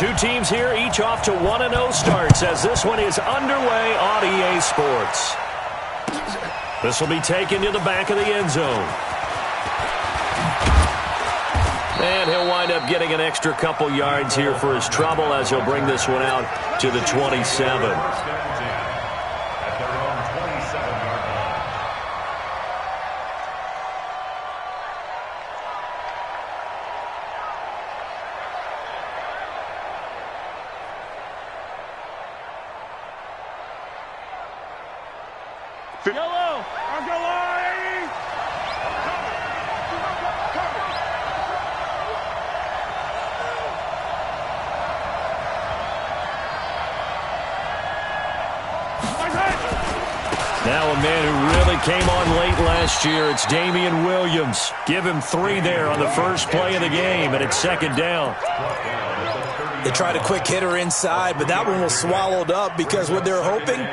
Two teams here, each off to 1-0 starts as this one is underway on EA Sports. This will be taken to the back of the end zone. And he'll wind up getting an extra couple yards here for his trouble as he'll bring this one out to the 27. Yellow, Argalai! Now a man who really came on late last year, it's Damian Williams. Give him 3 there on the first play of the game, and it's second down. They tried a quick hitter inside, but that one was swallowed up because what they're hoping,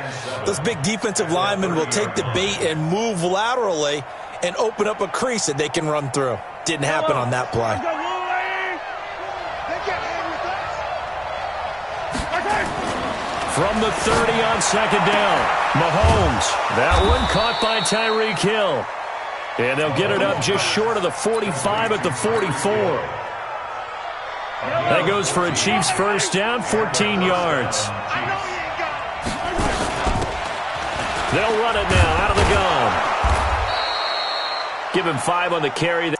those big defensive linemen will take the bait and move laterally and open up a crease that they can run through. Didn't happen on that play. From the 30 on second down, Mahomes. That one caught by Tyreek Hill. And they'll get it up just short of the 45 at the 44. That goes for a Chiefs first down, 14 yards. They'll run it now out of the gun. Give him 5 on the carry.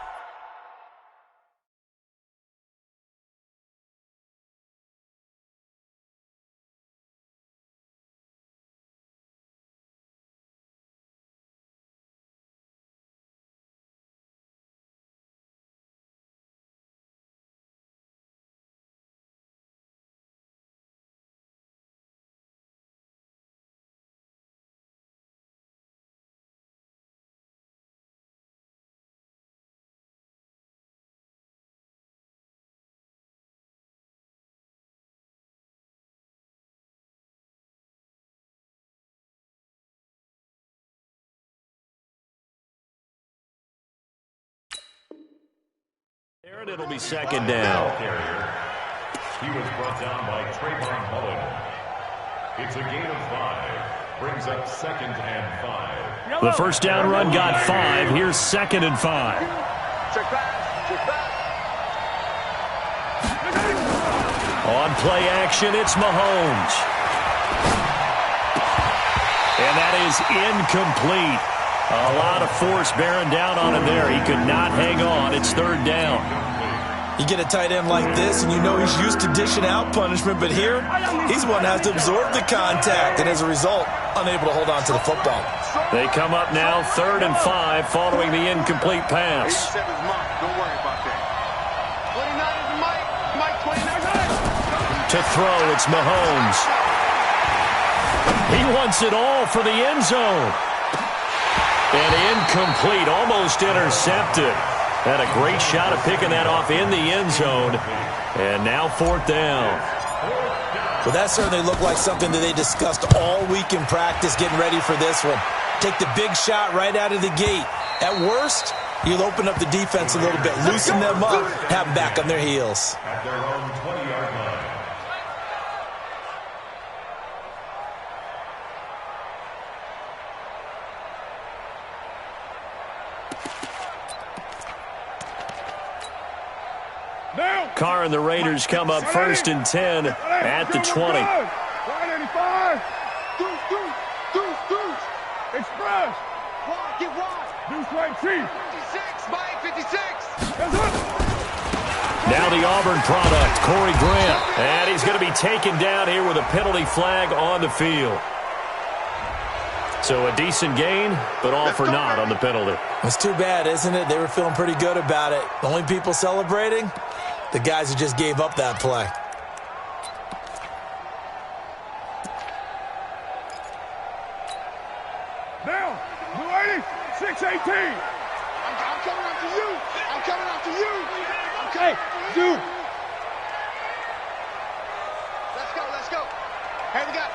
It'll be second down. He was brought down by Trayvon Mullen. It's a gain of 5. Brings up 2nd and 5. The first down run got 5. Here's 2nd and 5. Check back. Check back. On play action, it's Mahomes. And that is incomplete. A lot of force bearing down on him there. He could not hang on. It's 3rd down. You get a tight end like this, and you know he's used to dishing out punishment, but here, he's one that has to absorb the contact, and as a result, unable to hold on to the football. They come up now 3rd and 5 following the incomplete pass. Don't worry about that. 29 is the Mike 29. To throw, it's Mahomes. He wants it all for the end zone. And incomplete, almost intercepted. Had a great shot at picking that off in the end zone. And now 4th down. Well, that certainly looked like something that they discussed all week in practice getting ready for this one. Take the big shot right out of the gate. At worst, you'll open up the defense a little bit, loosen them up, have them back on their heels. At their own 20-yard line. Carr and the Raiders come up 1st and 10 at the 20. 185. Deuce. Express. Get wide. Deuce right, Chief. 56, Mike, 56. Now the Auburn product, Corey Grant. And he's going to be taken down here with a penalty flag on the field. So a decent gain, but all for naught on the penalty. It's too bad, isn't it? They were feeling pretty good about it. The only people celebrating, the guys who just gave up that play. Now, Blue 80, 618. I'm coming after you. Okay, do. Let's go. Hey, we got.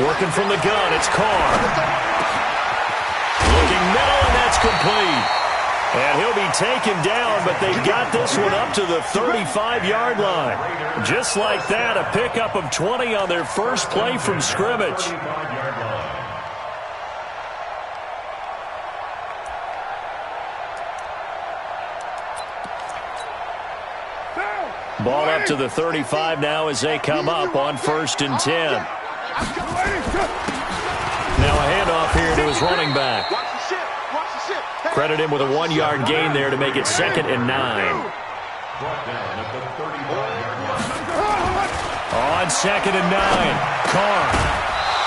Working from the gun, it's Carr. Looking middle, and that's complete. And he'll be taken down, but they've got this one up to the 35-yard line. Just like that, a pickup of 20 on their first play from scrimmage. Ball up to the 35 now as they come up on 1st and 10. Now a handoff here to his running back. Credit him with a 1-yard gain there to make it 2nd and 9. On 2nd and 9, Carr.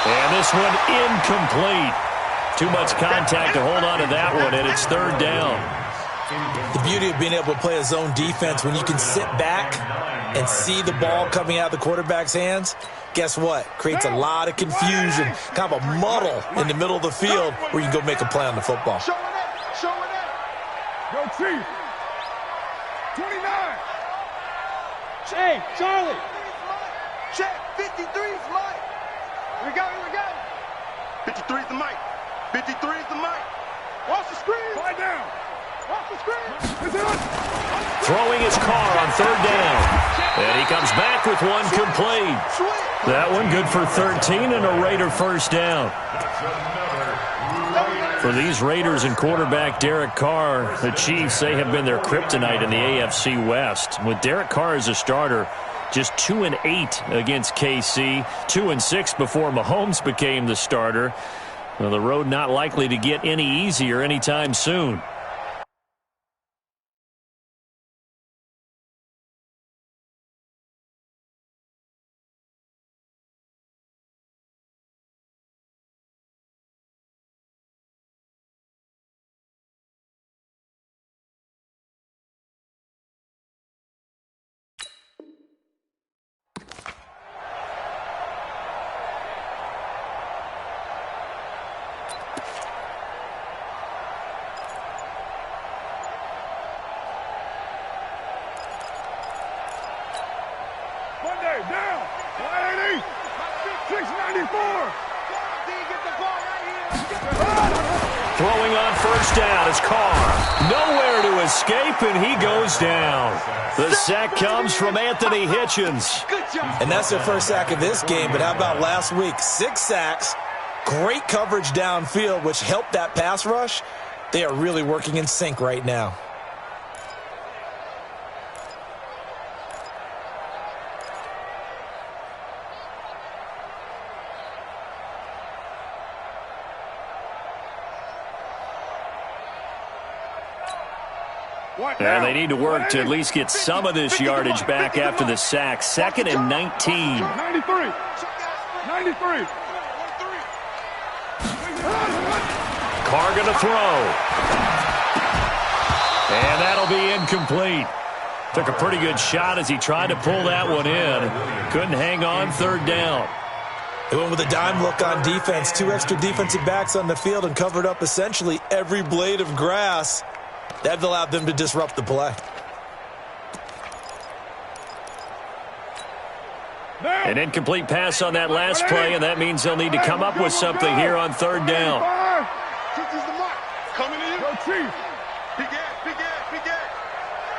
And this one incomplete. Too much contact to hold on to that one, and it's 3rd down. The beauty of being able to play a zone defense when you can sit back and see the ball coming out of the quarterback's hands, guess what? Creates a lot of confusion, kind of a muddle in the middle of the field where you can go make a play on the football. Go, Chief. 29. Hey, Charlie. Check. 53 is Mike. Here we go. 53 is the mic. 53 is the mic. Watch the screen. Slide down. Watch the screen. Throwing his Carr on 3rd down. And he comes back with one complete. That one good for 13 and a Raider first down. For these Raiders and quarterback Derek Carr, the Chiefs, they have been their kryptonite in the AFC West. With Derek Carr as a starter, just 2-8 against KC, 2-6 before Mahomes became the starter. Well, the road not likely to get any easier anytime soon. Down. 180. 694. Throwing on 1st down is Carr. Nowhere to escape, and he goes down. The sack comes from Anthony Hitchens. And that's their first sack of this game, but how about last week? 6 sacks, great coverage downfield, which helped that pass rush. They are really working in sync right now. And they need to work to at least get some of this yardage back after the sack. 2nd and 19. 93. 93. Carr going to throw. And that'll be incomplete. Took a pretty good shot as he tried to pull that one in. Couldn't hang on 3rd down. They went with a dime look on defense. 2 extra defensive backs on the field and covered up essentially every blade of grass. That allowed them to disrupt the play. An incomplete pass on that last play, and that means they'll need to come up with something here on 3rd down. Coming in. Go Chief. Big ass.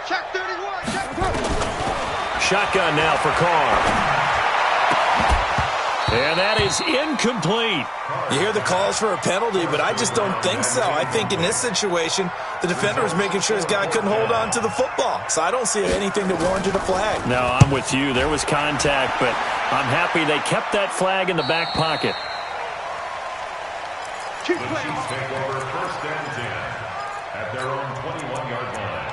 Check 31. Shotgun now for Carr. And that is incomplete. You hear the calls for a penalty, but I just don't think so. I think in this situation, the defender was making sure his guy couldn't hold on to the football. So I don't see anything that warranted a flag. No, I'm with you. There was contact, but I'm happy they kept that flag in the back pocket. The Chiefs take over 1st and 10 at their own 21-yard line.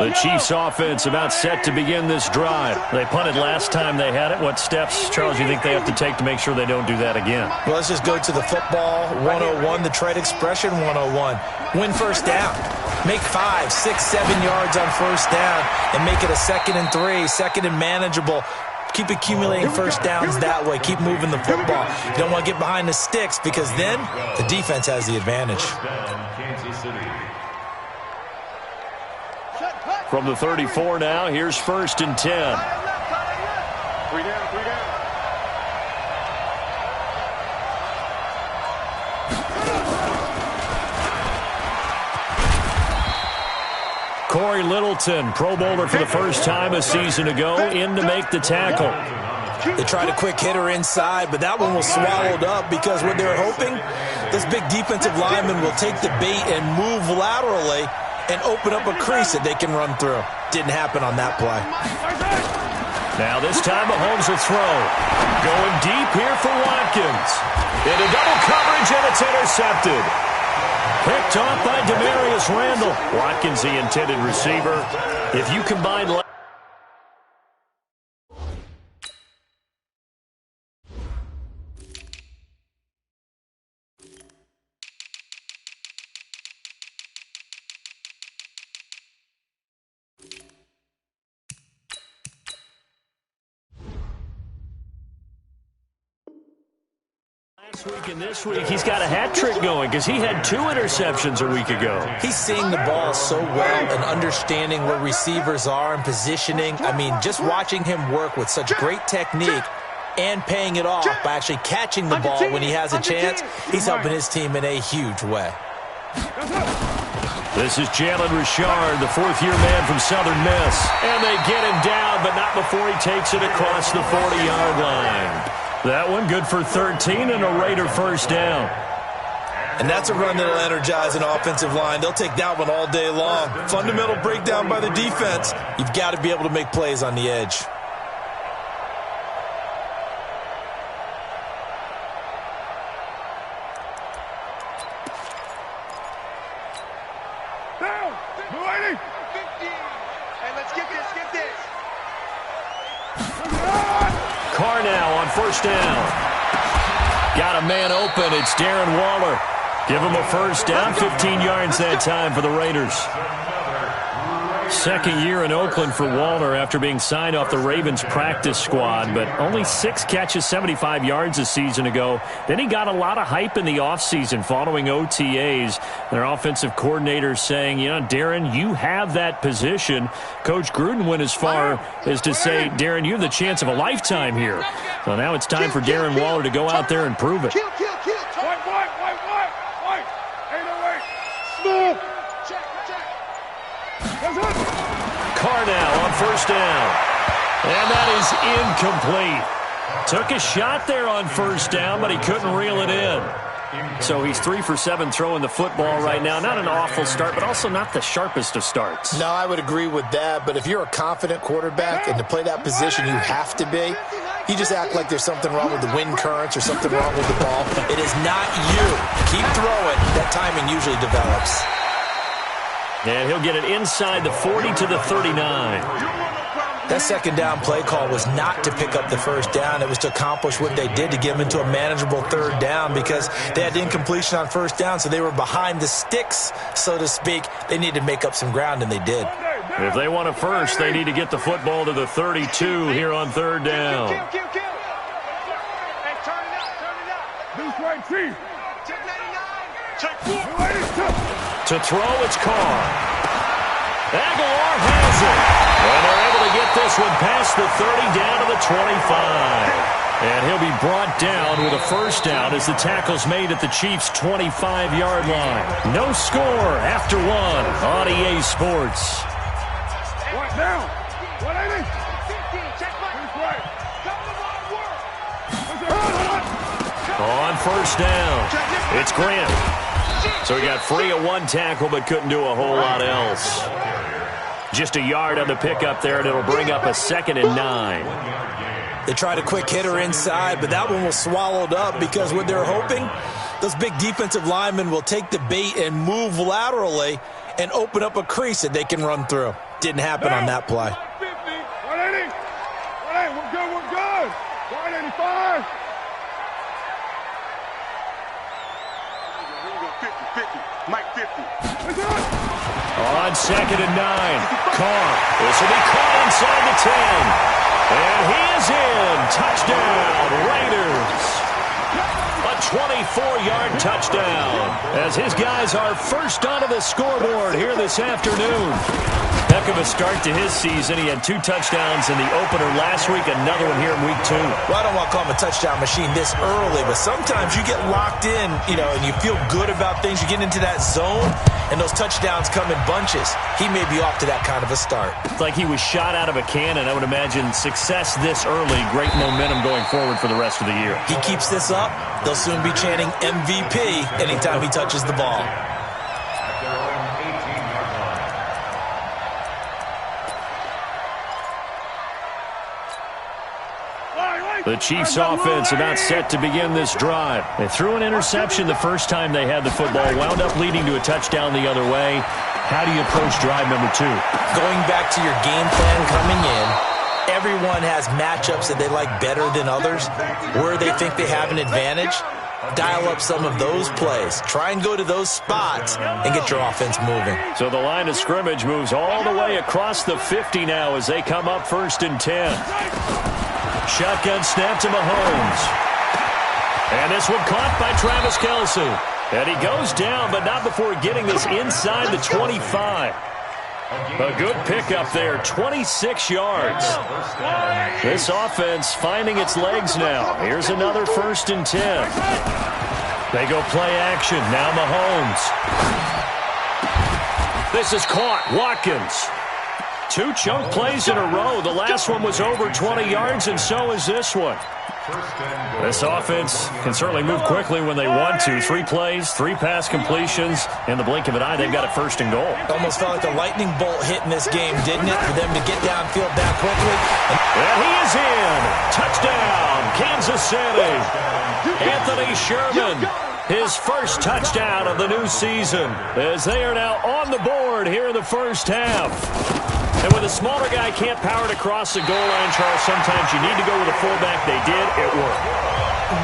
The Chiefs offense about set to begin this drive. They punted last time they had it. What steps, Charles, you think they have to take to make sure they don't do that again? Well, let's just go to the football 101, the trade expression 101. Win 1st down. Make 5, 6, 7 yards on 1st down and make it a 2nd and 3, 2nd and manageable. Keep accumulating 1st downs that way. Keep moving the football. You don't want to get behind the sticks because then the defense has the advantage. Kansas City. From the 34 now, here's 1st and 10. 3 down. Corey Littleton, Pro Bowler for the first time a season ago, in to make the tackle. They tried a quick hitter inside, but that one was swallowed up because what they're hoping, this big defensive lineman will take the bait and move laterally and open up a crease that they can run through. Didn't happen on that play. Now this time Mahomes will throw. Going deep here for Watkins. Into double coverage, and it's intercepted. Picked off by Demarius Randall. Watkins, the intended receiver. If you combine... Last week and this week, he's got a hat trick going because he had 2 interceptions a week ago. He's seeing the ball so well and understanding where receivers are and positioning. I mean, just watching him work with such great technique and paying it off by actually catching the ball when he has a chance, he's helping his team in a huge way. This is Jalen Richard, the 4th-year man from Southern Miss. And they get him down, but not before he takes it across the 40-yard line. That one good for 13 and a Raider first down. And that's a run that'll energize an offensive line. They'll take that one all day long. Fundamental breakdown by the defense. You've got to be able to make plays on the edge. Down. 280. 50. Hey, let's get this. Carr now on first down. Got a man open. It's Darren Waller. Give him a first down. 15 yards that time for the Raiders. Second year in Oakland for Waller after being signed off the Ravens practice squad, but only 6 catches, 75 yards a season ago. Then he got a lot of hype in the offseason following OTAs. Their offensive coordinator saying, you know, Darren, you have that position. Coach Gruden went as far as to say, Darren, you have the chance of a lifetime here. So now it's time for Darren Waller to go out there and prove it. White. 808. Smooth. Check. Carr now on first down. And that is incomplete. Took a shot there on first down, but he couldn't reel it in. So he's 3 for 7 throwing the football right now. Not an awful start, but also not the sharpest of starts. No, I would agree with that. But if you're a confident quarterback and to play that position, you have to be. You just act like there's something wrong with the wind currents or something wrong with the ball. It is not you. Keep throwing. That timing usually develops. And he'll get it inside the 40 to the 39. That second down play call was not to pick up the first down. It was to accomplish what they did to get them into a manageable third down because they had incompletion on first down, so they were behind the sticks, so to speak. They needed to make up some ground, and they did. If they want a first, they need to get the football to the 32 here on third down. Hey, turn it up. Deuce right, Chief. Check 99. Check 4. To throw, it's Carr. Aguilar has it. And they're able to get this one past the 30 down to the 25. And he'll be brought down with a first down as the tackle's made at the Chiefs' 25-yard line. No score after 1 on EA Sports. What down? 180. 15. Check right. On first down, it's Grant. So he got free of 1 tackle but couldn't do a whole lot else. Just a yard on the pickup there, and it'll bring up a 2nd and 9. They tried a quick hitter inside, but that one was swallowed up because what they're hoping, those big defensive linemen will take the bait and move laterally and open up a crease that they can run through. Didn't happen on that play. 50. 180. We're good. 185. 50. Mike 50. On 2nd and 9, Carr. This will be caught inside the 10. And he is in. Touchdown, Raiders. A 24-yard touchdown as his guys are first onto the scoreboard here this afternoon. Heck of a start to his season. He had 2 touchdowns in the opener last week, another one here in week 2. Well, I don't want to call him a touchdown machine this early, but sometimes you get locked in, and you feel good about things. You get into that zone, and those touchdowns come in bunches. He may be off to that kind of a start. It's like he was shot out of a cannon. I would imagine success this early, great momentum going forward for the rest of the year. He keeps this up, they'll soon be chanting MVP anytime he touches the ball. The Chiefs offense about set to begin this drive. They threw an interception the first time they had the football, wound up leading to a touchdown the other way. How do you approach drive number 2? Going back to your game plan coming in, everyone has matchups that they like better than others, where they think they have an advantage. Dial up some of those plays. Try and go to those spots and get your offense moving. So the line of scrimmage moves all the way across the 50 now as they come up 1st and 10. Shotgun snap to Mahomes. And this one caught by Travis Kelce. And he goes down, but not before getting this inside the 25. A good pickup there, 26 yards. This offense finding its legs now. Here's another 1st and 10. They go play action. Now Mahomes. This is caught. Watkins. 2 chunk plays in a row. The last one was over 20 yards, and so is this one. This offense can certainly move quickly when they want to. 3 plays, 3 pass completions. In the blink of an eye, they've got a 1st and goal. Almost felt like a lightning bolt hit in this game, didn't it? For them to get downfield that quickly. And he is in. Touchdown, Kansas City. Anthony Sherman. His first touchdown of the new season as they are now on the board here in the first half. And when the smaller guy can't power it across the goal line, Charles, sometimes you need to go with a fullback. They did. It worked.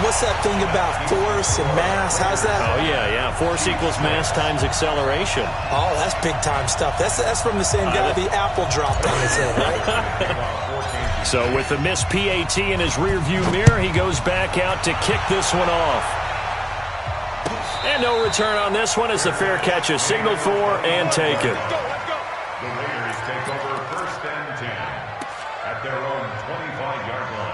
What's that thing about force and mass? How's that? Oh, yeah. Force equals mass times acceleration. Oh, that's big-time stuff. That's from the same guy the apple dropped on his head, right? So with the missed PAT in his rearview mirror, he goes back out to kick this one off. And no return on this one as the fair catch is signaled for and taken. The Raiders take over 1st and 10 at their own 25-yard line.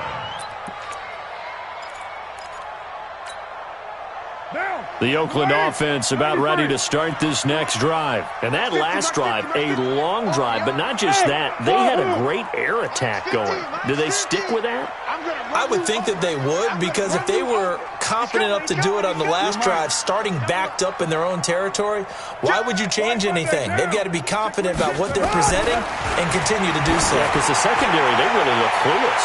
The Oakland offense about ready to start this next drive. And that last drive, a long drive, but not just that. They had a great air attack going. Do they stick with that? I would think that they would, because if they were confident enough to do it on the last drive, starting backed up in their own territory, why would you change anything? They've got to be confident about what they're presenting and continue to do so. Yeah, because the secondary, they really look clueless.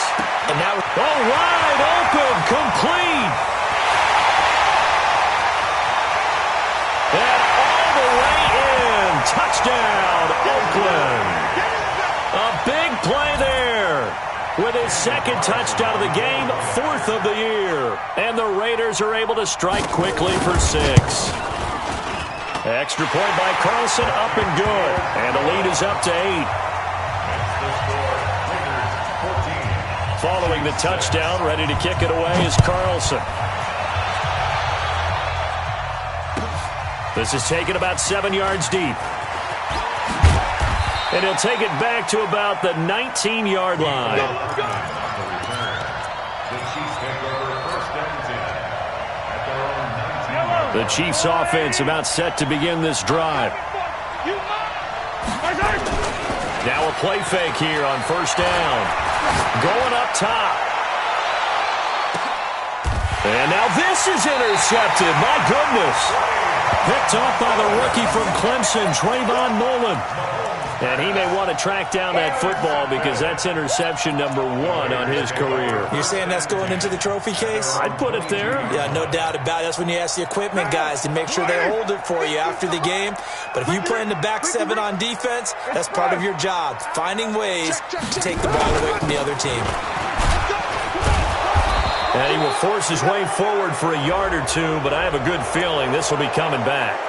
And now, wide open, complete. And all the way in. Touchdown, Oakland. A big play there. With his 2nd touchdown of the game, 4th of the year. And the Raiders are able to strike quickly for 6. Extra point by Carlson, up and good. And the lead is up to 8. Following the touchdown, ready to kick it away is Carlson. This is taken about 7 yards deep. And he'll take it back to about the 19-yard line. The Chiefs offense about set to begin this drive. Now a play fake here on 1st down. Going up top. And now this is intercepted. My goodness. Picked off by the rookie from Clemson, Trayvon Mullen. And he may want to track down that football because that's interception number 1 on his career. You're saying that's going into the trophy case? I'd put it there. Yeah, no doubt about it. That's when you ask the equipment guys to make sure they hold it for you after the game. But if you play in the back 7 on defense, that's part of your job, finding ways to take the ball away from the other team. And he will force his way forward for a yard or 2, but I have a good feeling this will be coming back.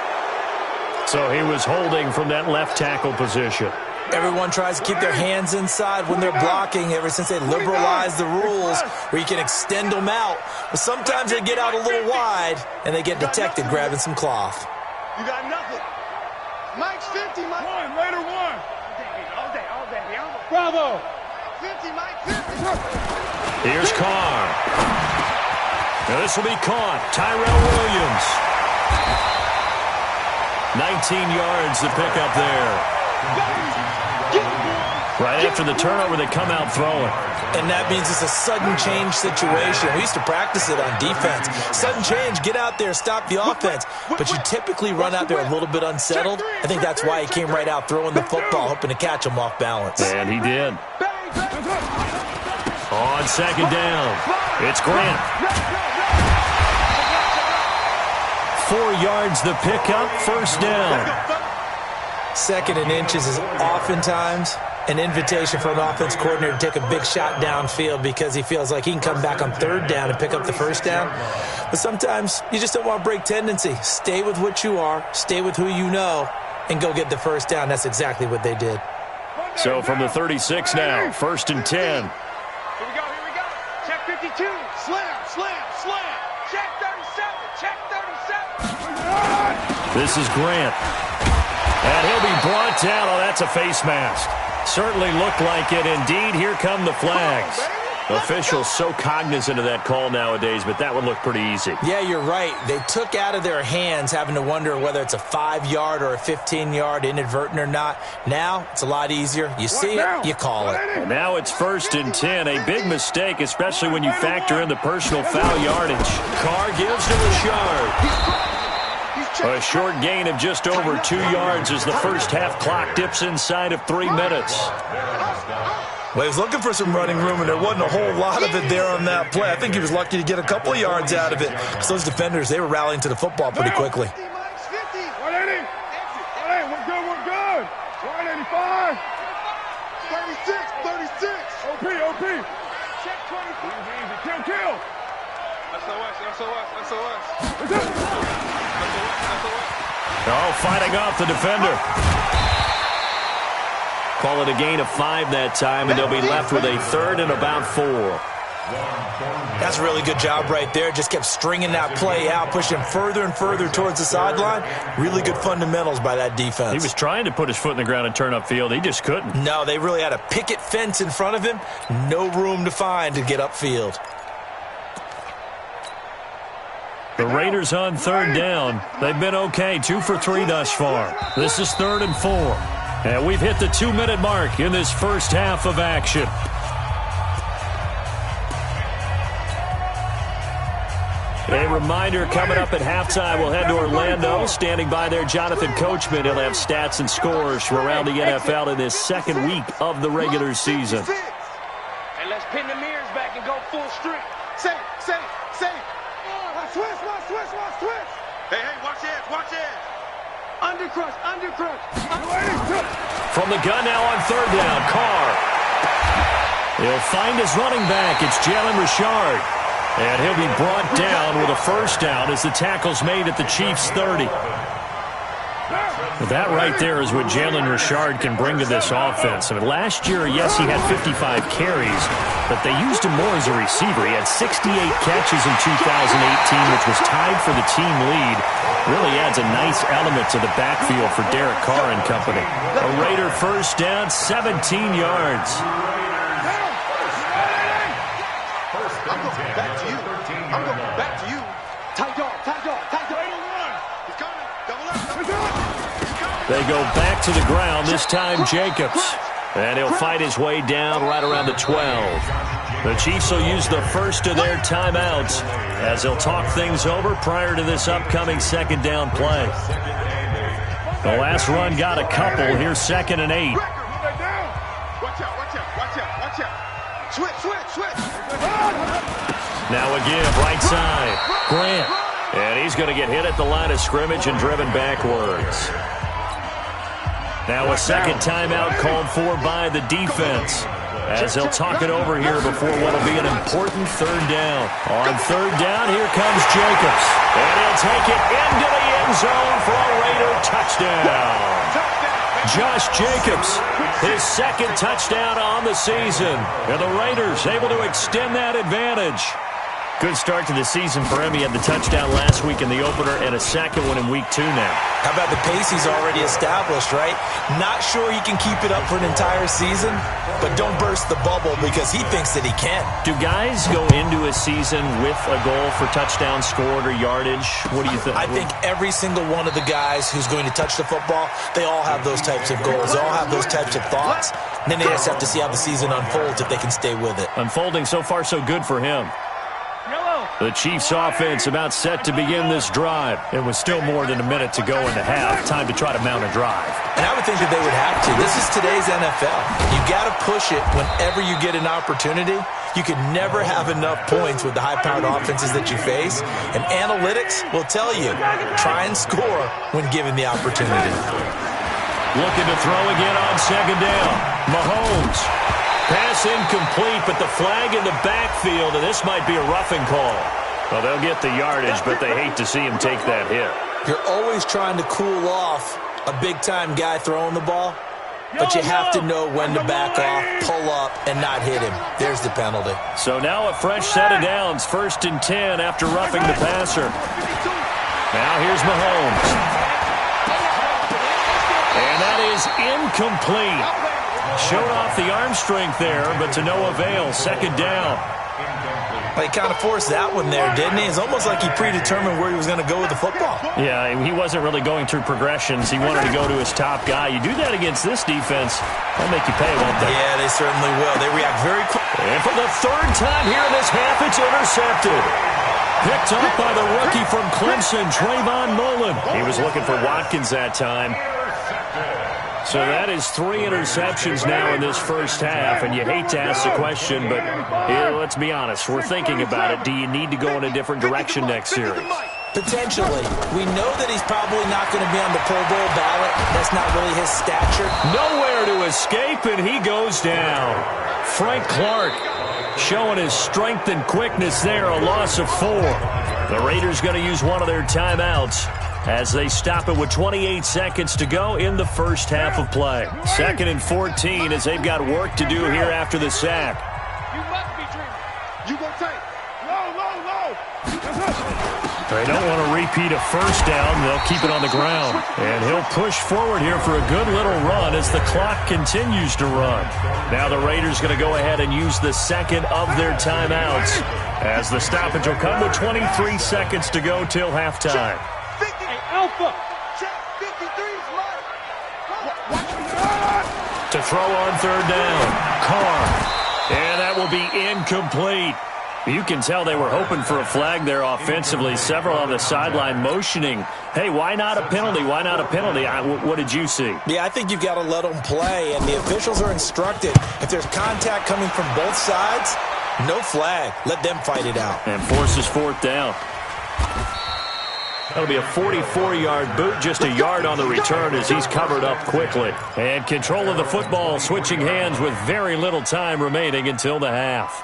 So he was holding from that left tackle position. Everyone tries to keep their hands inside when they're blocking ever since they liberalized the rules where you can extend them out. But sometimes they get out a little wide and they get detected grabbing some cloth. You got nothing. Mike's 50, Mike. Raider 1. Bravo. 50, Mike, 50. Here's Carr. Now this will be caught. Tyrell Williams. 19 yards to pick up there. Right after the turnover, they come out throwing. And that means it's a sudden change situation. We used to practice it on defense. Sudden change, get out there, stop the offense. But you typically run out there a little bit unsettled. I think that's why he came right out throwing the football, hoping to catch him off balance. And he did. On second down, it's Grant. 4 yards the pickup, first down. Second and inches is oftentimes an invitation for an offense coordinator to take a big shot downfield because he feels like he can come back on third down and pick up the first down. But sometimes you just don't want to break tendency. Stay with what you are, stay with who you know, and go get the first down. That's exactly what they did. So from the 36 now, first and 10. Here we go. Check 52. Slam. Check 37. This is Grant. And he'll be brought down. Oh, that's a face mask. Certainly looked like it. Indeed, here come the flags. Officials so cognizant of that call nowadays, but that one looked pretty easy. Yeah, you're right. They took out of their hands having to wonder whether it's a 5-yard or a 15-yard, inadvertent or not. Now, it's a lot easier. You see it, you call it. And now it's first and 10. A big mistake, especially when you factor in the personal foul yardage. Carr gives to Richard. A short gain of just over 2 yards as the first half clock dips inside of 3 minutes. Well, he was looking for some running room, and there wasn't a whole lot of it there on that play. I think he was lucky to get a couple of yards out of it because those defenders, they were rallying to the football pretty quickly. 180. We're good. 185. 36. OP. Check 20. Kill. SOS. Oh, fighting off the defender. Call it a gain of 5 that time, and they'll be left with a third and about 4. That's a really good job right there. Just kept stringing that play out, pushing him further and further towards the sideline. Really good fundamentals by that defense. He was trying to put his foot in the ground and turn upfield. He just couldn't. No, they really had a picket fence in front of him. No room to find to get upfield. The Raiders on third down. They've been okay, 2 for 3 thus far. This is third and 4. And we've hit the 2-minute mark in this first half of action. A reminder, coming up at halftime, we'll head to Orlando. Standing by there, Jonathan Coachman. He'll have stats and scores from around the NFL in this second week of the regular season. And let's pin the mirrors back and go full strength. Safe. Switch. Hey, watch edge. Undercrush. From the gun now on third down, Carr. He'll find his running back. It's Jalen Richard. And he'll be brought down with a first down as the tackle's made at the Chiefs' 30. That right there is what Jalen Richard can bring to this offense. I mean, last year, yes, he had 55 carries, but they used him more as a receiver. He had 68 catches in 2018, which was tied for the team lead. Really adds a nice element to the backfield for Derek Carr and company. A Raider first down, 17 yards. I'm going back to you. Tight dog. He's coming. Double up. They go back to the ground, this time Jacobs. And he'll fight his way down right around the 12. The Chiefs will use the first of their timeouts as they'll talk things over prior to this upcoming second down play. The last run got a couple. Here's second and 8. Watch out. Switch. Now again, right side, Grant. And he's going to get hit at the line of scrimmage and driven backwards. Now a second timeout called for by the defense as they'll talk it over here before what will be an important third down. On third down, here comes Jacobs. And he'll take it into the end zone for a Raider touchdown. Josh Jacobs, his second touchdown on the season. And the Raiders able to extend that advantage. Good start to the season for him. He had the touchdown last week in the opener and a second one in week 2 now. How about the pace he's already established, right? Not sure he can keep it up for an entire season, but don't burst the bubble because he thinks that he can. Do guys go into a season with a goal for touchdown scored or yardage? What do you think? I think every single one of the guys who's going to touch the football, they all have those types of goals. They all have those types of thoughts. And then they just have to see how the season unfolds if they can stay with it. Unfolding so far so good for him. The Chiefs offense about set to begin this drive. It was still more than a minute to go in the half. Time to try to mount a drive. And I would think that they would have to. This is today's NFL. You got to push it whenever you get an opportunity. You can never have enough points with the high-powered offenses that you face. And analytics will tell you, try and score when given the opportunity. Looking to throw again on second down. Mahomes. Pass incomplete, but the flag in the backfield, and this might be a roughing call. Well, they'll get the yardage, but they hate to see him take that hit. You're always trying to cool off a big-time guy throwing the ball, but you have to know when to back off, pull up, and not hit him. There's the penalty. So now a fresh set of downs, 1st and 10 after roughing the passer. Now here's Mahomes. And that is incomplete. Showed off the arm strength there, but to no avail. 2nd down. Well, he kind of forced that one there, didn't he? It's almost like he predetermined where he was going to go with the football. Yeah, he wasn't really going through progressions. He wanted to go to his top guy. You do that against this defense, they'll make you pay, won't they? Yeah, they certainly will. They react very quickly. And for the 3rd time here in this half, it's intercepted. Picked up by the rookie from Clemson, Trayvon Mullen. He was looking for Watkins that time. So that is 3 interceptions now in this first half, and you hate to ask the question, but let's be honest. We're thinking about it. Do you need to go in a different direction next series? Potentially. We know that he's probably not going to be on the Pro Bowl ballot. That's not really his stature. Nowhere to escape, and he goes down. Frank Clark showing his strength and quickness there, a loss of 4. The Raiders going to use one of their timeouts as they stop it with 28 seconds to go in the first half of play. 2nd and 14 as they've got work to do here after the sack. You must be dreaming. You gonna take. Low. They don't want to repeat a first down. They'll keep it on the ground. And he'll push forward here for a good little run as the clock continues to run. Now the Raiders going to go ahead and use the 2nd of their timeouts as the stoppage will come with 23 seconds to go till halftime. Alpha. Check 53's Mike. To throw on 3rd down. Carr. And that will be incomplete. You can tell they were hoping for a flag there offensively. Several on the sideline motioning. Hey, why not a penalty? Why not a penalty? What did you see? Yeah, I think you've got to let them play, and the officials are instructed. If there's contact coming from both sides, no flag. Let them fight it out. And forces 4th down. That'll be a 44-yard boot, just a yard on the return as he's covered up quickly. And control of the football, switching hands with very little time remaining until the half.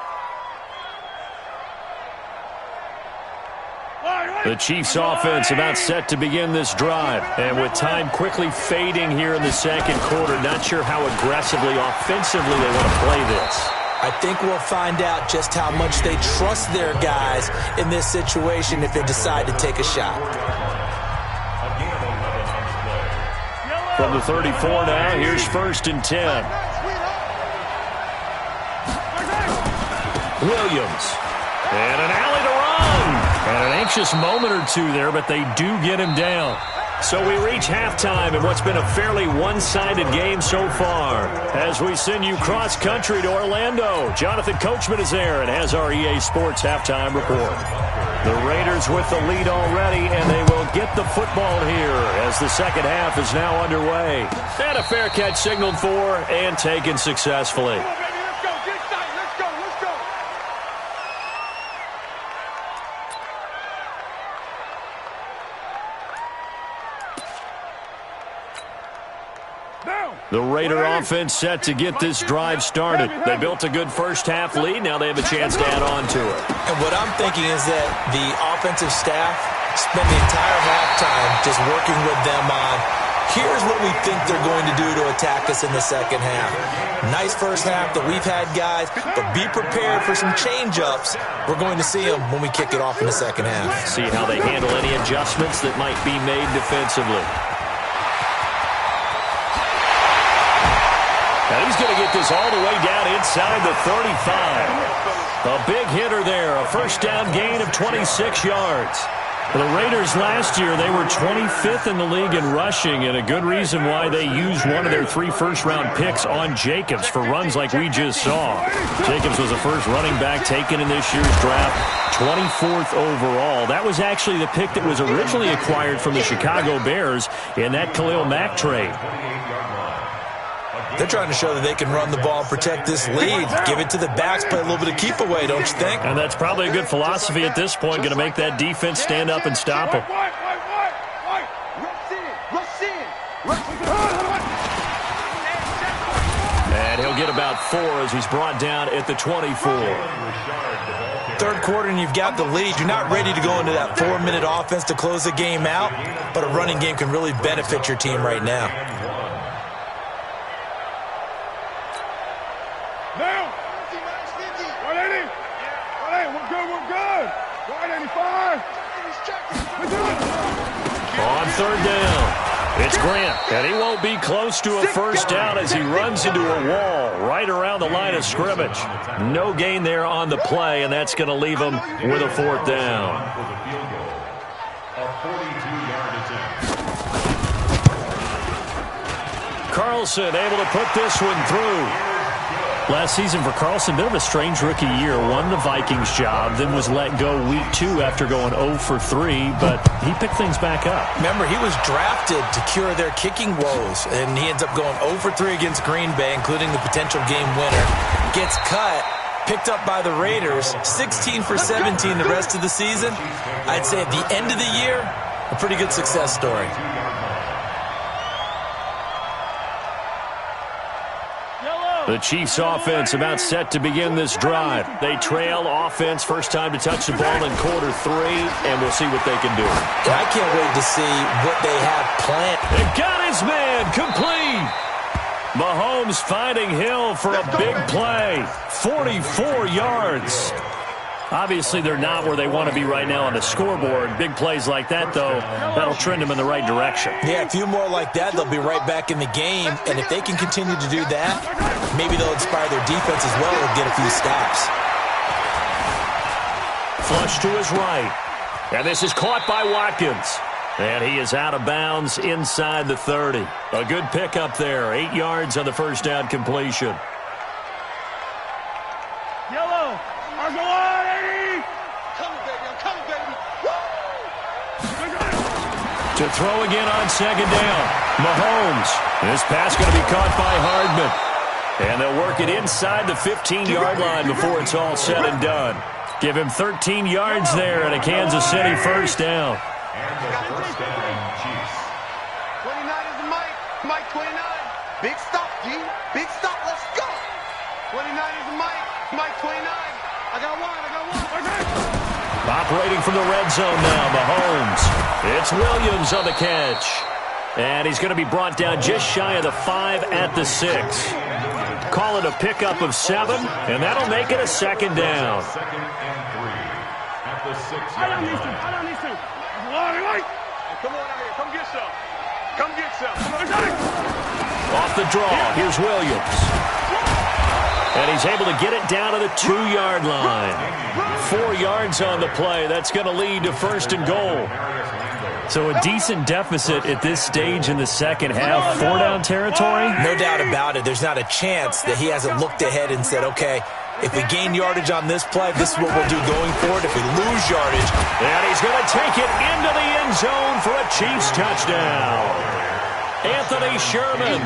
The Chiefs offense about set to begin this drive. And with time quickly fading here in the 2nd quarter, not sure how aggressively, offensively they want to play this. I think we'll find out just how much they trust their guys in this situation if they decide to take a shot. From the 34 now, here's 1st and 10. Williams. And an alley to run. And an anxious moment or two there, but they do get him down. So we reach halftime in what's been a fairly one-sided game so far. As we send you cross-country to Orlando, Jonathan Coachman is there and has our EA Sports halftime report. The Raiders with the lead already, and they will get the football here as the 2nd half is now underway. And a fair catch signaled for and taken successfully. The Raider offense set to get this drive started. They built a good first half lead. Now they have a chance to add on to it. And what I'm thinking is that the offensive staff spent the entire halftime just working with them on Here's what we think they're going to do to attack us in the second half. Nice first half that we've had, guys, but be prepared for some change-ups. We're going to see them when we kick it off in the second half. See how they handle any adjustments that might be made defensively. And he's going to get this all the way down inside the 35. A big hitter there, a first down gain of 26 yards. For the Raiders last year, they were 25th in the league in rushing, and a good reason why they used one of their 3 first-round picks on Jacobs for runs like we just saw. Jacobs was the first running back taken in this year's draft, 24th overall. That was actually the pick that was originally acquired from the Chicago Bears in that Khalil Mack trade. They're trying to show that they can run the ball and protect this lead. Give it to the backs, play a little bit of keep away, don't you think? And that's probably a good philosophy at this point, going to make that defense stand up and stop them. And he'll get about 4 as he's brought down at the 24. Third quarter and you've got the lead. You're not ready to go into that 4-minute offense to close the game out, but a running game can really benefit your team right now. On third down, it's Grant, and he won't be close to a first down as he runs into a wall right around the line of scrimmage. No gain there on the play, and that's going to leave him with a 4th down. Carlson able to put this one through. Last season for Carlson, bit of a strange rookie year. Won the Vikings job, then was let go week 2 after going 0 for 3, but he picked things back up. Remember, he was drafted to cure their kicking woes, and he ends up going 0 for 3 against Green Bay, including the potential game winner. Gets cut, picked up by the Raiders, 16 for 17 the rest of the season. I'd say at the end of the year, a pretty good success story. The Chiefs offense about set to begin this drive. They trail offense, first time to touch the ball in quarter 3, and we'll see what they can do. I can't wait to see what they have planned. They got his man complete. Mahomes finding Hill for a big play. 44 yards. Obviously, they're not where they want to be right now on the scoreboard. Big plays like that, though, that'll trend them in the right direction. Yeah, a few more like that, they'll be right back in the game. And if they can continue to do that, maybe they'll inspire their defense as well and get a few stops. Flush to his right. And this is caught by Watkins. And he is out of bounds inside the 30. A good pickup there. 8 yards on the first down completion. Yellow. Argo on, 80. Come, baby. I'm coming, baby. Woo! To throw again on second down. Mahomes. This pass going to be caught by Hardman. And they'll work it inside the 15-yard line before it's all said and done. Give him 13 yards there and a Kansas City first down. And the first down, Chiefs. 29 is the Mike. Mike 29. Big stop, G. Big stop. Let's go. 29 is the Mike. Mike 29. I got one. Okay. Operating from the red zone now, Mahomes. It's Williams on the catch. And he's going to be brought down just shy of the 5 at the 6. Call it a pickup of 7, and that'll make it a second down. Second and 3 at the 6. I don't need to. Come on out here. Come get some. Off the draw, here's Williams. And he's able to get it down to the 2-yard line. 4 yards on the play. That's going to lead to first and goal. So a decent deficit at this stage in the second half. 4-down territory? No doubt about it. There's not a chance that he hasn't looked ahead and said, okay, if we gain yardage on this play, this is what we'll do going forward. If we lose yardage. And he's going to take it into the end zone for a Chiefs touchdown. Anthony Sherman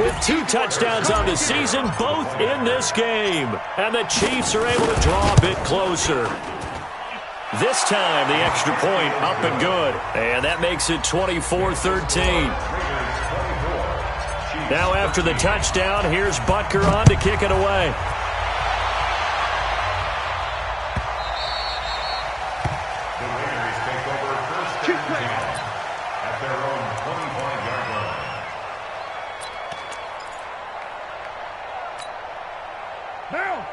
with 2 touchdowns on the season, both in this game. And the Chiefs are able to draw a bit closer. This time, the extra point up and good. And that makes it 24-13. Now after the touchdown, here's Butker on to kick it away. The Raiders take over first and 10 at their own 25-yard line.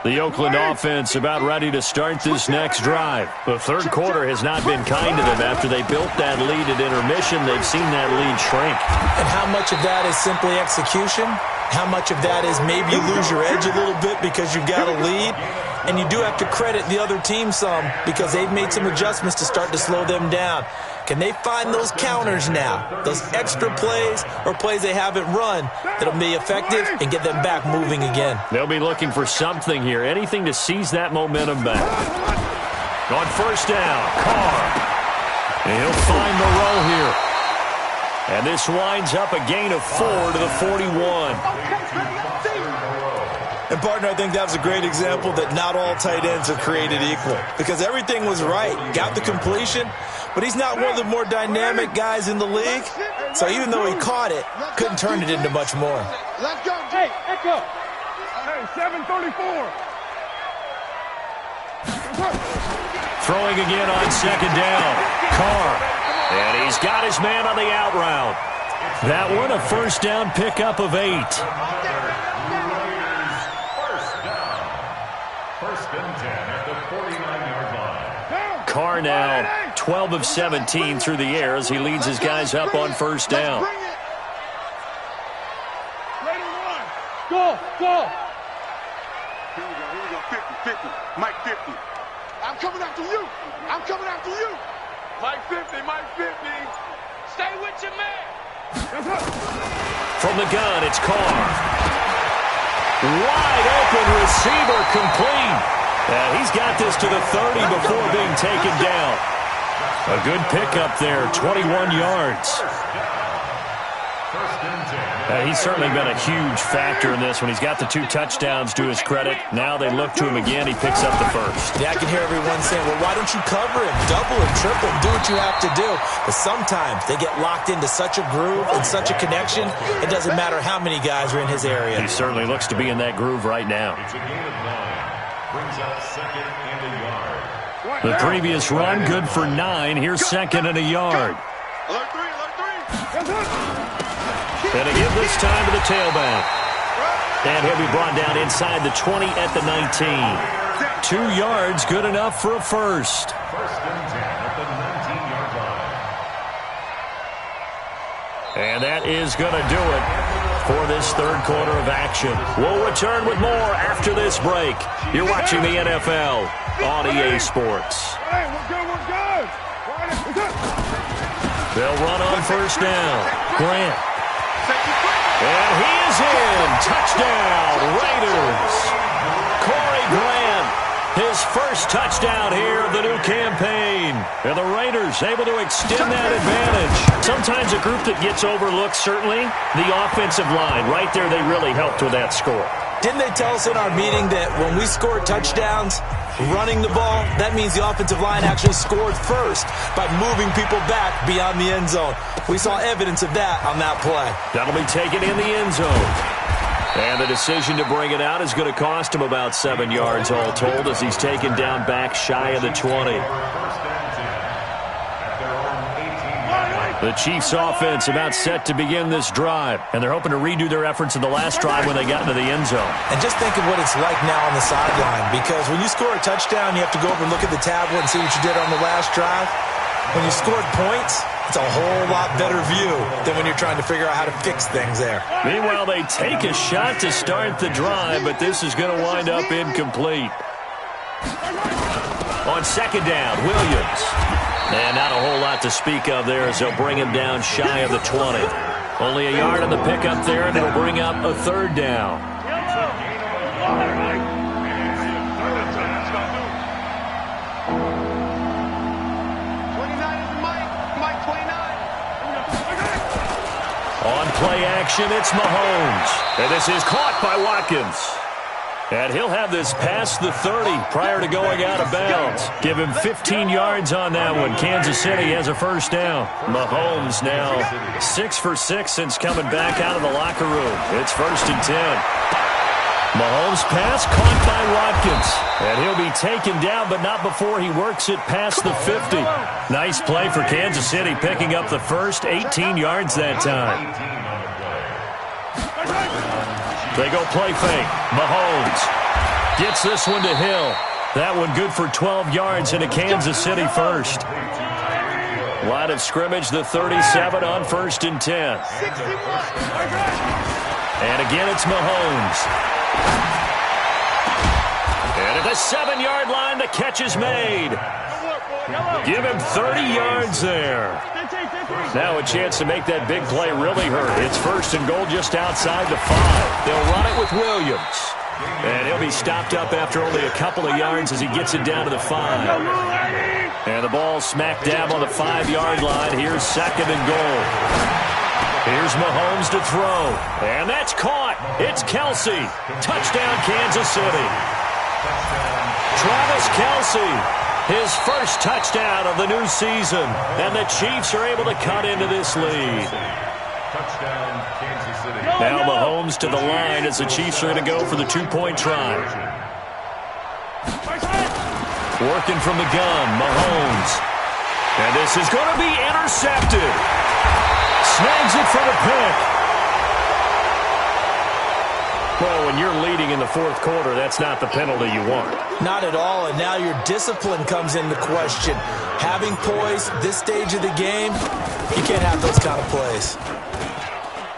The Oakland offense about ready to start this next drive. The third quarter has not been kind to them. After they built that lead at intermission, they've seen that lead shrink. And how much of that is simply execution? How much of that is maybe you lose your edge a little bit because you've got a lead? And you do have to credit the other team some because they've made some adjustments to start to slow them down. Can they find those counters now, those extra plays or plays they haven't run that'll be effective and get them back moving again? They'll be looking for something here, anything to seize that momentum back. On first down, Carr. And he'll find Moreau here. And this winds up a gain of 4 to the 41. And, partner, I think that was a great example that not all tight ends are created equal because everything was right. Got the completion, but he's not one of the more dynamic guys in the league. So even though he caught it, couldn't turn it into much more. Let's go. Hey, Echo. Hey, 734. Throwing again on second down. Carr. And he's got his man on the out route. That one a first down pickup of 8. Carr now 12 of 17 through the air as he leads his guys up on first down. Go. Here we go. 50. Mike 50. I'm coming after you. Mike 50. Stay with your man. From the gun, it's Carr. Wide open receiver complete. And he's got this to the 30 before being taken down. A good pickup there, 21 yards. He's certainly been a huge factor in this one. He's got the 2 touchdowns to his credit. Now they look to him again. He picks up the first. Yeah, I can hear everyone saying, well, why don't you cover him, double him, triple him, do what you have to do. But sometimes they get locked into such a groove and such a connection, it doesn't matter how many guys are in his area. He certainly looks to be in that groove right now. It's a gain of 9. Brings up second and a yard. The previous run, good for 9. Here's second and a yard. Alert 3. And again this time to the tailback. And he'll be brought down inside the 20 at the 19. 2 yards, good enough for a first. First and 10 at the 19-yard line. And that is going to do it for this third quarter of action. We'll return with more after this break. You're watching the NFL on EA Sports. Hey, we're good. They'll run on first down. Grant. And he is in. Touchdown, Raiders. Corey Grant, his first touchdown here of the new campaign. And the Raiders able to extend that advantage. Sometimes a group that gets overlooked, certainly, the offensive line. Right there, they really helped with that score. Didn't they tell us in our meeting that when we score touchdowns, running the ball, that means the offensive line actually scored first by moving people back beyond the end zone. We saw evidence of that on that play. That'll be taken in the end zone. And the decision to bring it out is going to cost him about 7 yards all told as he's taken down back shy of the 20. The Chiefs offense about set to begin this drive, and they're hoping to redo their efforts in the last drive when they got into the end zone. And just think of what it's like now on the sideline, because when you score a touchdown, you have to go over and look at the tablet and see what you did on the last drive. When you scored points, it's a whole lot better view than when you're trying to figure out how to fix things there. Meanwhile, they take a shot to start the drive, but this is going to wind up incomplete. On second down, Williams. And not a whole lot to speak of there as they'll bring him down shy of the 20. Only a yard on the pickup there, and it'll bring up a third down. 29 is Mike 29. On play action, it's Mahomes. And this is caught by Watkins. And he'll have this past the 30 prior to going out of bounds. Give him 15 yards on that one. Kansas City has a first down. Mahomes now 6 for 6 since coming back out of the locker room. It's first and 10. Mahomes pass caught by Watkins. And he'll be taken down, but not before he works it past the 50. Nice play for Kansas City, picking up the first 18 yards that time. They go play fake. Mahomes. Gets this one to Hill. That one good for 12 yards into Kansas City first. Line of scrimmage, the 37 on 1st and 10. And again, it's Mahomes. And at the 7-yard line, the catch is made. Give him 30 yards there. Now a chance to make that big play really hurt. It's 1st and goal just outside the 5. They'll run it with Williams. And he'll be stopped up after only a couple of yards as he gets it down to the 5. And the ball smack dab on the 5-yard line. Here's 2nd and goal. Here's Mahomes to throw. And that's caught. It's Kelce. Touchdown, Kansas City. Travis Kelce. His first touchdown of the new season. And the Chiefs are able to cut into this lead. Touchdown, Kansas City. Now Mahomes to the line as the Chiefs are going to go for the 2-point try. Working from the gun, Mahomes. And this is going to be intercepted. Snags it for the pick. Well, when you're leading in the 4th quarter, that's not the penalty you want. Not at all, and now your discipline comes into question. Having poise this stage of the game, you can't have those kind of plays.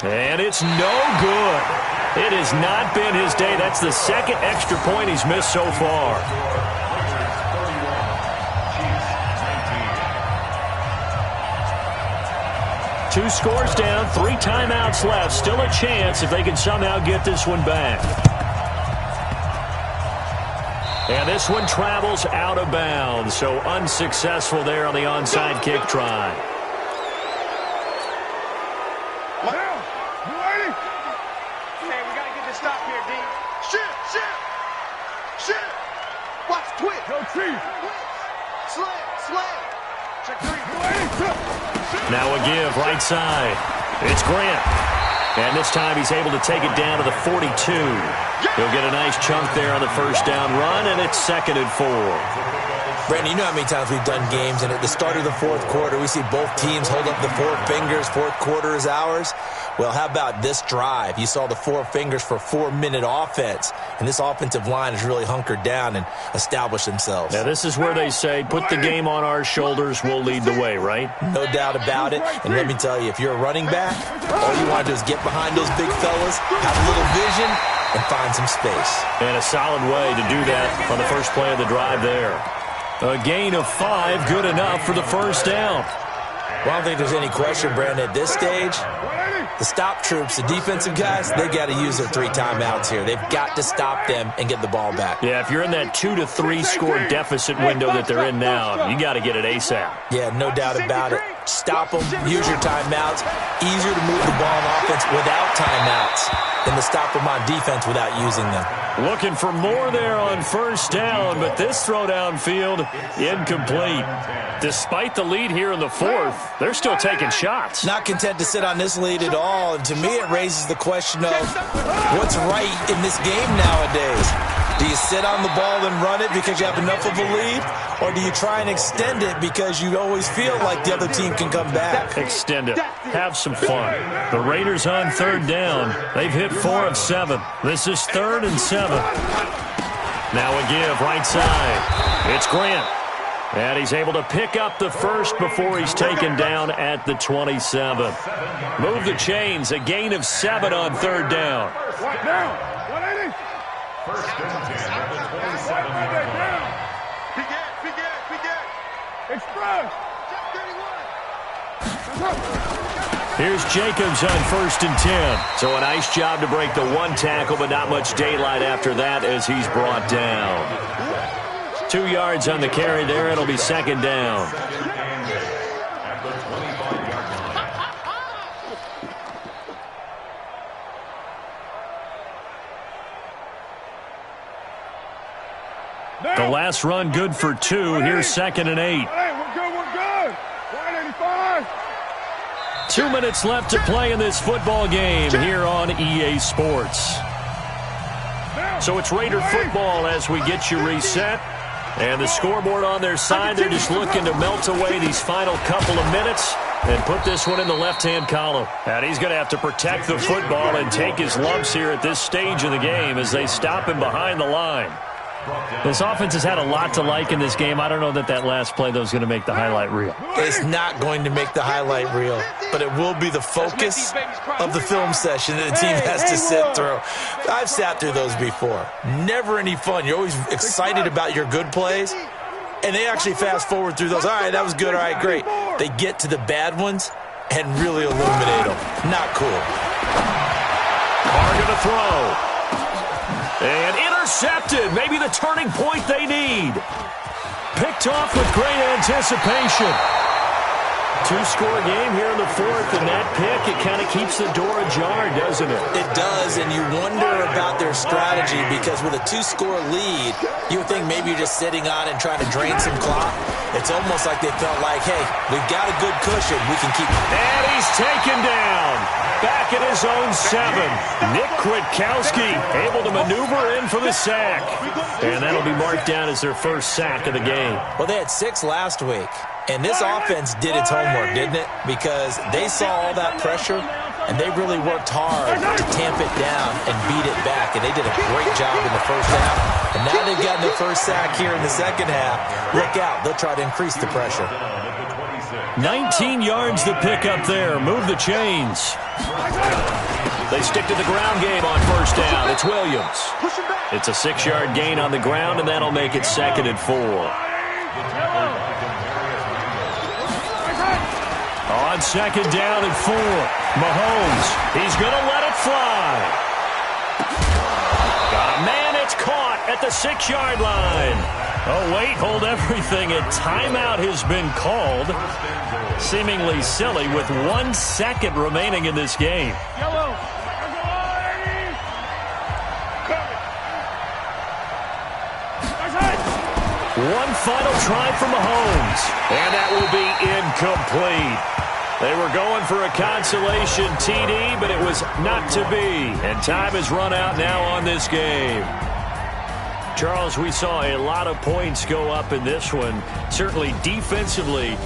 And it's no good. It has not been his day. That's the 2nd extra point he's missed so far. Two scores down, 3 timeouts left. Still a chance if they can somehow get this one back. And this one travels out of bounds, so unsuccessful there on the onside kick try. Now a give, right side. It's Grant. And this time he's able to take it down to the 42. He'll get a nice chunk there on the first down run, and it's 2nd and 4. Brandon, you know how many times we've done games, and at the start of the 4th quarter, we see both teams hold up the 4 fingers, 4th quarter is ours. Well, how about this drive? You saw the 4 fingers for 4-minute offense, and this offensive line has really hunkered down and established themselves. Now, this is where they say, put the game on our shoulders, we'll lead the way, right? No doubt about it, and let me tell you, if you're a running back, all you want to do is get behind those big fellas, have a little vision, and find some space. And a solid way to do that on the first play of the drive there. A gain of 5, good enough for the first down. Well, I don't think there's any question, Brandon, at this stage, the stop troops, the defensive guys, they got to use their 3 timeouts here. They've got to stop them and get the ball back. Yeah, if you're in that 2 to 3 score deficit window that they're in now, you got to get it ASAP. Yeah, no doubt about it. Stop them, use your timeouts. Easier to move the ball on offense without timeouts than to stop them on defense without using them. Looking for more there on first down, but this throw downfield, incomplete. Despite the lead here in the 4th, they're still taking shots. Not content to sit on this lead at all, and to me it raises the question of what's right in this game nowadays. Do you sit on the ball and run it because you have enough of a lead, or do you try and extend it because you always feel like the other team can come back? Extend it. Have some fun. The Raiders on 3rd down. They've hit 4 of 7. This is 3rd and 7. Now a give, right side. It's Grant. And he's able to pick up the first before he's taken down at the 27. Move the chains. A gain of 7 on 3rd down. First and 10 at the 27-yard line. Express. Here's Jacobs on 1st and 10. So a nice job to break the 1 tackle, but not much daylight after that as he's brought down. 2 yards on the carry there. It'll be 2nd down. At the 25-yard line. The last run good for 2. Here's 2nd and 8. We're good. 185. 2 minutes left to play in this football game here on EA Sports. So it's Raider football as we get you reset. And the scoreboard on their side, they're just looking to melt away these final couple of minutes and put this one in the left-hand column. And he's going to have to protect the football and take his lumps here at this stage of the game as they stop him behind the line. This offense has had a lot to like in this game. I don't know that last play, though, is going to make the highlight reel. It's not going to make the highlight reel, but it will be the focus of the film session that the team has to sit through. I've sat through those before. Never any fun. You're always excited about your good plays, and they actually fast forward through those. All right, that was good. All right, great. They get to the bad ones and really illuminate them. Not cool. Carr going to throw. And intercepted. Maybe the turning point they need. Picked off with great anticipation. Two-score game here in the fourth, and that pick, it kind of keeps the door ajar, doesn't it? It does, and you wonder about their strategy because with a two-score lead, you would think maybe you're just sitting on and trying to drain some clock. It's almost like they felt like, hey, we've got a good cushion. We can keep... And he's taken down. Back at his own 7. Nick Kwiatkowski able to maneuver in for the sack. And that'll be marked down as their first sack of the game. Well, they had 6 last week. And this offense did its homework, didn't it? Because they saw all that pressure, and they really worked hard to tamp it down and beat it back. And they did a great job in the first half. And now they've gotten their first sack here in the second half. Look out. They'll try to increase the pressure. 19 yards to pick up there. Move the chains. They stick to the ground game on first down. It's Williams. It's a 6-yard gain on the ground, and that'll make it 2nd and 4. On 2nd down and 4, Mahomes, he's going to let it fly. Got a man, it's caught at the 6-yard line. Oh, wait, hold everything. A timeout has been called. Seemingly silly with 1 second remaining in this game. One final try for Mahomes, and that will be incomplete. They were going for a consolation TD, but it was not to be. And time has run out now on this game. Charles, we saw a lot of points go up in this one. Certainly defensively,